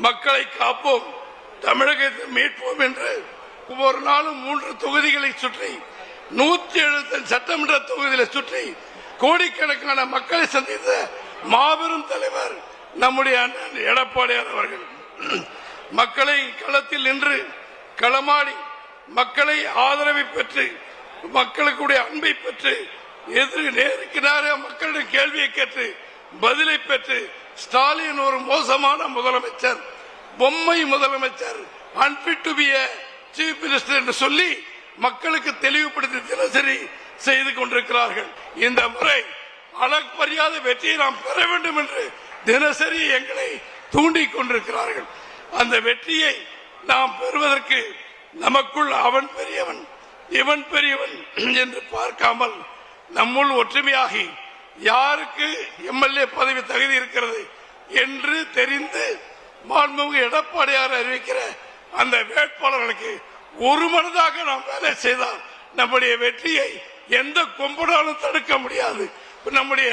மக்களை காப்போம், தமிழகத்தை மீட்போம் என்று ஒவ்வொரு நாளும் 3 தொகுதிகளை சுற்றி 170 சட்டமன்ற தொகுதிகளை சுற்றி கோடிக்கணக்கான மக்களை சந்தித்த மாபெரும் தலைவர் நம்முடைய அண்ணன் எடப்பாடியார் அவர்கள். மக்களை களத்தில் நின்று களமாடி மக்களை ஆதரவை பெற்று மக்களுக்குடைய அன்பை பெற்று நேருக்கு நேர மக்களிடம் கேள்வியை கேட்டு பதிலை பெற்று ஸ்டாலின் ஒரு மோசமான முதலமைச்சர், பொம்மை முதலமைச்சர், unfit to be a chief minister என்று சொல்லி மக்களுக்கு தெளிவுபடுத்தி தினசரி செய்து கொண்டிருக்கிறார்கள். இந்த முறை அளப்பரியாத வெற்றியை நாம் பெற வேண்டும் என்று தினசரி எங்களை தூண்டிக் கொண்டிருக்கிறார்கள். அந்த வெற்றியை நாம் பெறுவதற்கு நமக்குள் அவன் பெரியவன் இவன் பெரியவன் என்று பார்க்காமல் நம்முள் ஒற்றுமையாகி யாருக்கு எம்எல்ஏ பதவி தகுதி இருக்கிறது என்று தெரிந்து மாண்புமிகு எடப்பாடியார் அறிவிக்கிற அந்த வேட்பாளர்களுக்கு ஒரு மனதாக நாம் வேலை செய்தால் நம்முடைய வெற்றியை எந்த கொம்பனாலும் தடுக்க முடியாது. நம்முடைய